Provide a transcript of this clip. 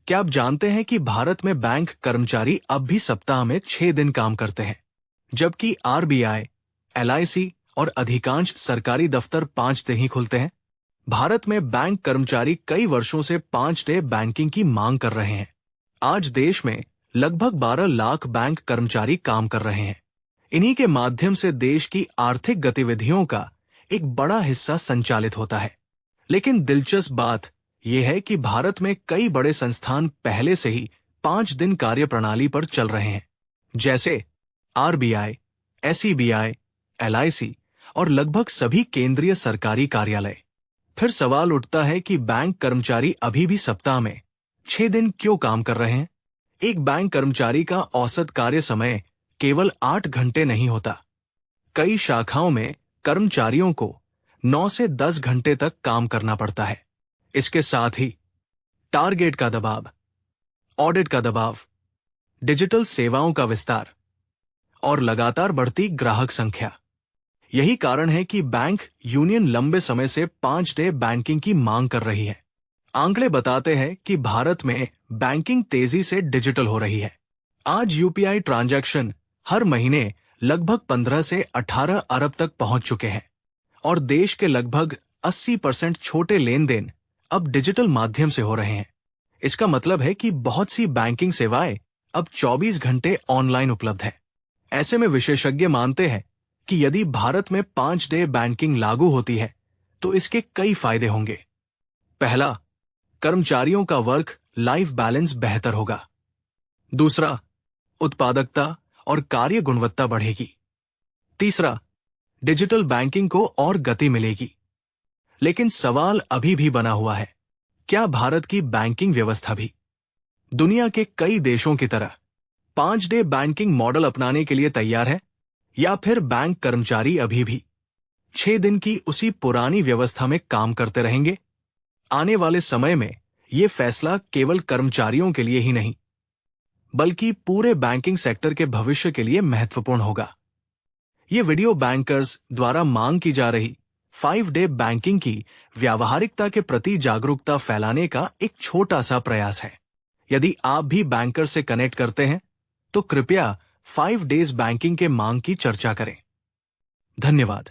क्या आप जानते हैं कि भारत में बैंक कर्मचारी अब भी सप्ताह में 6 दिन काम करते हैं, जबकि आरबीआई, एलआईसी और अधिकांश सरकारी दफ्तर 5 दिन ही खुलते हैं। भारत में बैंक कर्मचारी कई वर्षों से 5 डे बैंकिंग की मांग कर रहे हैं। आज देश में लगभग 12 लाख बैंक कर्मचारी काम कर रहे हैं। इन्हीं के माध्यम से देश की आर्थिक गतिविधियों का एक बड़ा हिस्सा संचालित होता है। लेकिन दिलचस्प बात यह है कि भारत में कई बड़े संस्थान पहले से ही 5 दिन कार्य प्रणाली पर चल रहे हैं, जैसे आरबीआई, एसईबीआई, एलआईसी और लगभग सभी केंद्रीय सरकारी कार्यालय। फिर सवाल उठता है कि बैंक कर्मचारी अभी भी सप्ताह में 6 दिन क्यों काम कर रहे हैं? एक बैंक कर्मचारी का औसत कार्य समय केवल 8 घंटे नहीं होता। कई शाखाओं में कर्मचारियों को 9 से 10 घंटे तक काम करना पड़ता है। इसके साथ ही टारगेट का दबाव, ऑडिट का दबाव, डिजिटल सेवाओं का विस्तार और लगातार बढ़ती ग्राहक संख्या, यही कारण है कि बैंक यूनियन लंबे समय से 5 डे बैंकिंग की मांग कर रही है। आंकड़े बताते हैं कि भारत में बैंकिंग तेजी से डिजिटल हो रही है। आज यूपीआई ट्रांजैक्शन हर महीने लगभग 15 से 18 अरब तक पहुंच चुके हैं और देश के लगभग 80% छोटे लेन देन अब डिजिटल माध्यम से हो रहे हैं। इसका मतलब है कि बहुत सी बैंकिंग सेवाएं अब 24 घंटे ऑनलाइन उपलब्ध है। ऐसे में विशेषज्ञ मानते हैं कि यदि भारत में 5 डे बैंकिंग लागू होती है तो इसके कई फायदे होंगे। पहला, कर्मचारियों का वर्क लाइफ बैलेंस बेहतर होगा। दूसरा, उत्पादकता और कार्य गुणवत्ता बढ़ेगी। तीसरा, डिजिटल बैंकिंग को और गति मिलेगी। लेकिन सवाल अभी भी बना हुआ है, क्या भारत की बैंकिंग व्यवस्था भी दुनिया के कई देशों की तरह 5 डे बैंकिंग मॉडल अपनाने के लिए तैयार है, या फिर बैंक कर्मचारी अभी भी 6 दिन की उसी पुरानी व्यवस्था में काम करते रहेंगे? आने वाले समय में ये फैसला केवल कर्मचारियों के लिए ही नहीं, बल्कि पूरे बैंकिंग सेक्टर के भविष्य के लिए महत्वपूर्ण होगा। ये वीडियो बैंकर्स द्वारा मांग की जा रही 5 डे बैंकिंग की व्यावहारिकता के प्रति जागरूकता फैलाने का एक छोटा सा प्रयास है। यदि आप भी बैंकर से कनेक्ट करते हैं तो कृपया 5 डेज बैंकिंग के मांग की चर्चा करें। धन्यवाद।